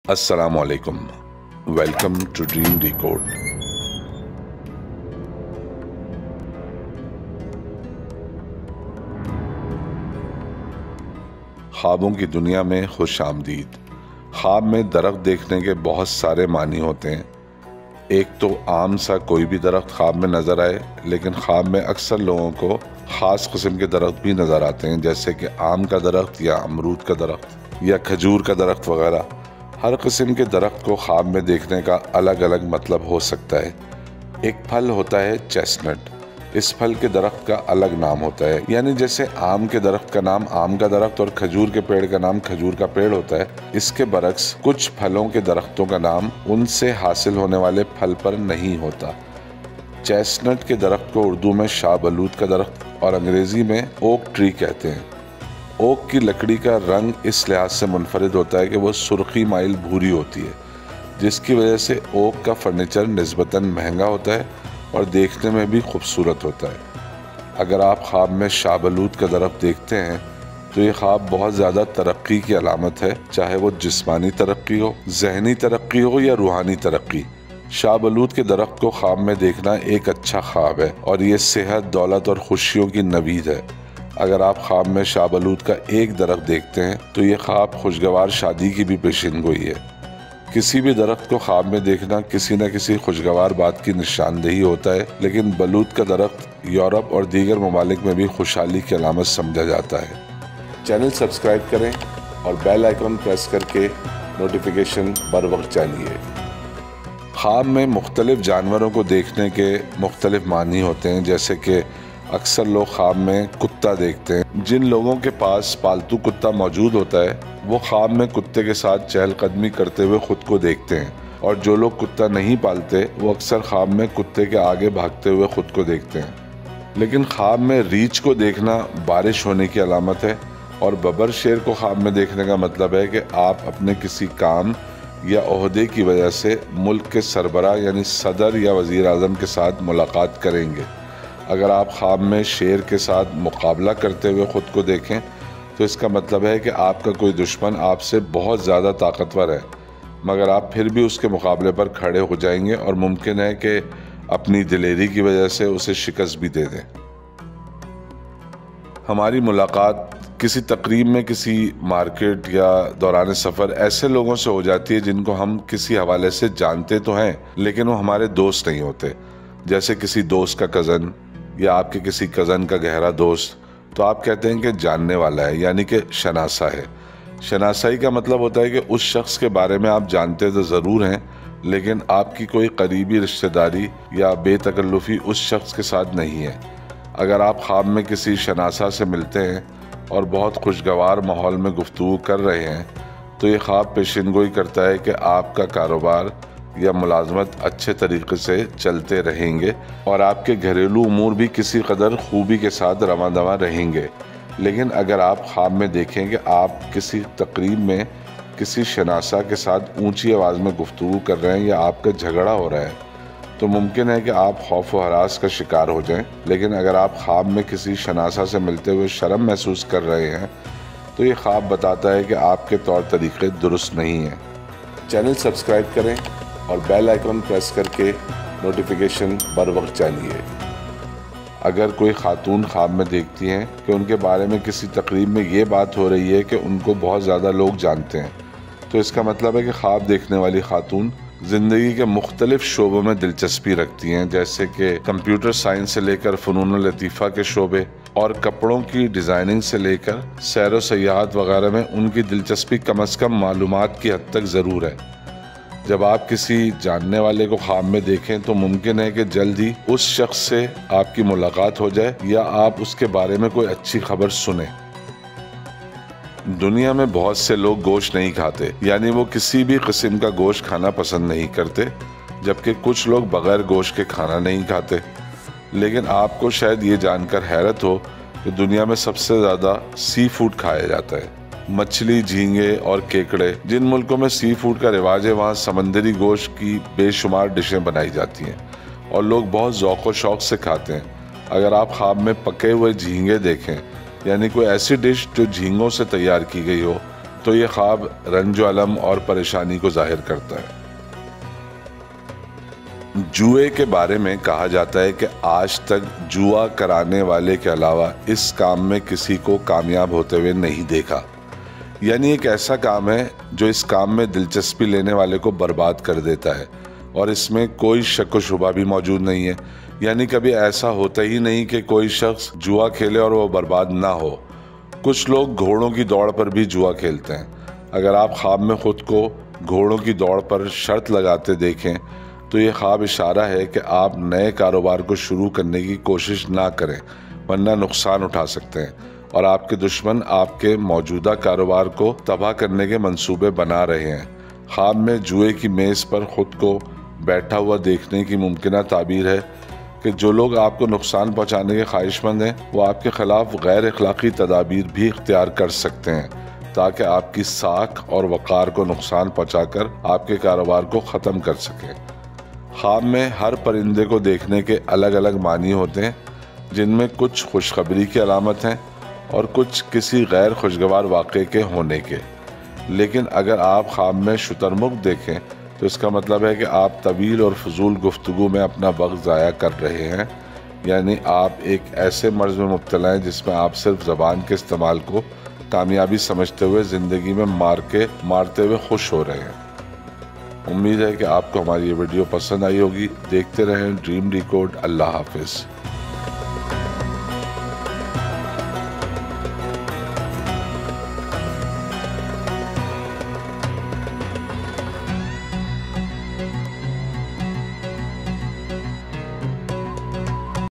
अस्सलाम वालेकुम। Welcome to dream decode. ख्वाबों की दुनिया में खुश आमदीद। ख्वाब में दरख्त देखने के बहुत सारे मानी होते हैं। एक तो आम सा कोई भी दरख्त ख्वाब में नज़र आए, लेकिन ख्वाब में अक्सर लोगों को ख़ास किस्म के दरख्त भी नज़र आते हैं, जैसे कि आम का दरख्त या अमरूद का दरख्त या खजूर का दरख्त वगैरह। हर किस्म के दरख्त को ख्वाब में देखने का अलग अलग मतलब हो सकता है। एक फल होता है चेस्टनट। इस फल के दरख्त का अलग नाम होता है, यानी जैसे आम के दरख्त का नाम आम का दरख्त और खजूर के पेड़ का नाम खजूर का पेड़ होता है, इसके बरक्स कुछ फलों के दरख्तों का नाम उनसे हासिल होने वाले फल पर नहीं होता। चेस्टनट के दरख्त को उर्दू में शाहबलूत का दरख्त और अंग्रेजी में ओक ट्री कहते हैं। ओक की लकड़ी का रंग इस लिहाज से मुनफरिद होता है कि वो सुर्खी माइल भूरी होती है, जिसकी वजह से ओक का फर्नीचर निस्बतन महंगा होता है और देखने में भी खूबसूरत होता है। अगर आप ख्वाब में शाहबलूत का दरख्त देखते हैं तो ये ख्वाब बहुत ज़्यादा तरक्की की अलामत है, चाहे वो जिस्मानी तरक्की हो, जहनी तरक्की हो या रूहानी तरक्की। शाहबलूत के दरख्त को ख्वाब में देखना एक अच्छा ख्वाब है और ये सेहत, दौलत और खुशियों की नवीद है। अगर आप ख्वाब में शाहबलूत का एक दरख्त देखते हैं तो ये ख्वाब खुशगवार शादी की भी पेशिनगोई है। किसी भी दरख्त को ख्वाब में देखना किसी न किसी खुशगवार बात की निशानदेही होता है, लेकिन बलूत का दरख्त यूरोप और दीगर ममालिक में भी खुशहाली की अलामत समझा जाता है। चैनल सब्सक्राइब करें और बेल आइकन प्रेस करके नोटिफिकेशन बर वक्त जानिए। ख्वाब में मुख्तलिफ जानवरों को देखने के मुख्तलिफ मानी होते हैं, जैसे कि अक्सर लोग ख्वाब में कुत्ता देखते हैं। जिन लोगों के पास पालतू कुत्ता मौजूद होता है वो ख्वाब में कुत्ते के साथ चहलकदमी करते हुए खुद को देखते हैं, और जो लोग कुत्ता नहीं पालते वो अक्सर ख्वाब में कुत्ते के आगे भागते हुए खुद को देखते हैं। लेकिन ख्वाब में रीछ को देखना बारिश होने की अलामत है, और बबर शेर को ख्वाब में देखने का मतलब है कि आप अपने किसी काम या ओहदे की वजह से मुल्क के सरबराह यानी सदर या वज़ीर आज़म के साथ मुलाकात करेंगे। अगर आप ख्वाब में शेर के साथ मुकाबला करते हुए ख़ुद को देखें तो इसका मतलब है कि आपका कोई दुश्मन आपसे बहुत ज़्यादा ताकतवर है, मगर आप फिर भी उसके मुकाबले पर खड़े हो जाएंगे और मुमकिन है कि अपनी दिलेरी की वजह से उसे शिकस्त भी दे दें। हमारी मुलाकात किसी तकरीब में, किसी मार्केट या दौरान सफ़र ऐसे लोगों से हो जाती है जिनको हम किसी हवाले से जानते तो हैं, लेकिन वो हमारे दोस्त नहीं होते। जैसे किसी दोस्त का कज़न या आपके किसी कज़न का गहरा दोस्त, तो आप कहते हैं कि जानने वाला है, यानी कि शनासा है। शनासाई का मतलब होता है कि उस शख्स के बारे में आप जानते तो ज़रूर हैं, लेकिन आपकी कोई करीबी रिश्तेदारी या बेतकल्लुफ़ी उस शख्स के साथ नहीं है। अगर आप ख्वाब में किसी शनासा से मिलते हैं और बहुत खुशगवार माहौल में गुफ्तगू कर रहे हैं तो ये ख्वाब पेशिनगोई करता है कि आपका कारोबार या मुलाजमत अच्छे तरीके से चलते रहेंगे और आपके घरेलू उमूर भी किसी कदर खूबी के साथ रवां दवां रहेंगे। लेकिन अगर आप ख्वाब में देखें कि आप किसी तकरीब में किसी शनासा के साथ ऊंची आवाज़ में गुफ्तगू कर रहे हैं या आपका झगड़ा हो रहा है तो मुमकिन है कि आप खौफ व हरास का शिकार हो जाएं। लेकिन अगर आप ख्वाब में किसी शनासा से मिलते हुए शर्म महसूस कर रहे हैं तो ये ख्वाब बताता है कि आपके तौर तरीक़े दुरुस्त नहीं हैं। चैनल सब्सक्राइब करें और बेल आइकन प्रेस करके नोटिफिकेशन बर वक्त जानिए। अगर कोई खातून ख्वाब में देखती हैं कि उनके बारे में किसी तकरीब में ये बात हो रही है कि उनको बहुत ज़्यादा लोग जानते हैं, तो इसका मतलब है कि ख्वाब देखने वाली खातून ज़िंदगी के मुख्तलिफ शोबों में दिलचस्पी रखती हैं, जैसे कि कंप्यूटर साइंस से लेकर फ़नून लतीफ़ा के शोबे और कपड़ों की डिज़ाइनिंग से लेकर सैर व सयाहत वगैरह में उनकी दिलचस्पी कम अज़ कम मालूमात की हद तक ज़रूर है। जब आप किसी जानने वाले को ख्वाब में देखें तो मुमकिन है कि जल्द ही उस शख्स से आपकी मुलाकात हो जाए या आप उसके बारे में कोई अच्छी खबर सुने। दुनिया में बहुत से लोग गोश्त नहीं खाते, यानी वो किसी भी किस्म का गोश्त खाना पसंद नहीं करते, जबकि कुछ लोग बगैर गोश्त के खाना नहीं खाते। लेकिन आपको शायद ये जानकर हैरत हो कि दुनिया में सबसे ज़्यादा सी फूड खाया जाता है। मछली, झींगे और केकड़े। जिन मुल्कों में सी फूड का रिवाज है वहाँ समंदरी गोश्त की बेशुमार डिशें बनाई जाती हैं और लोग बहुत ज़ौक़ व शौक़ से खाते हैं। अगर आप ख्वाब में पके हुए झींगे देखें, यानी कोई ऐसी डिश जो झींगों से तैयार की गई हो, तो ये ख्वाब रंज अलम और परेशानी को जाहिर करता है। जुए के बारे में कहा जाता है कि आज तक जुआ कराने वाले के अलावा इस काम में किसी को कामयाब होते हुए नहीं देखा। यानी एक ऐसा काम है जो इस काम में दिलचस्पी लेने वाले को बर्बाद कर देता है और इसमें कोई शक व शुबा भी मौजूद नहीं है। यानी कभी ऐसा होता ही नहीं कि कोई शख्स जुआ खेले और वो बर्बाद ना हो। कुछ लोग घोड़ों की दौड़ पर भी जुआ खेलते हैं। अगर आप ख्वाब में खुद को घोड़ों की दौड़ पर शर्त लगाते देखें तो ये ख्वाब इशारा है कि आप नए कारोबार को शुरू करने की कोशिश ना करें, वरना नुकसान उठा सकते हैं और आपके दुश्मन आपके मौजूदा कारोबार को तबाह करने के मंसूबे बना रहे हैं। ख्वाब में जुए की मेज़ पर खुद को बैठा हुआ देखने की मुमकिन ताबीर है कि जो लोग आपको नुकसान पहुंचाने के ख्वाहिशमंद हैं वो आपके खिलाफ गैर अखलाकी तदाबीर भी इख्तियार कर सकते हैं ताकि आपकी साख और वक़ार को नुकसान पहुंचाकर आपके कारोबार को ख़त्म कर सकें। ख्वाब में हर परिंदे को देखने के अलग अलग मानी होते हैं, जिनमें कुछ खुशखबरी की अलामत हैं और कुछ किसी गैर खुशगवार वाक़े के होने के। लेकिन अगर आप ख्वाब में शुतुरमुर्ग देखें तो इसका मतलब है कि आप तवील और फजूल गुफ्तगू में अपना वक्त ज़ाया कर रहे हैं। यानी आप एक ऐसे मर्ज़ में मुब्तला हैं जिसमें आप सिर्फ ज़बान के इस्तेमाल को कामयाबी समझते हुए ज़िंदगी में मारते हुए खुश हो रहे हैं। उम्मीद है कि आपको हमारी ये वीडियो पसंद आई होगी। देखते रहें ड्रीम डिकोड। अल्लाह हाफिज़।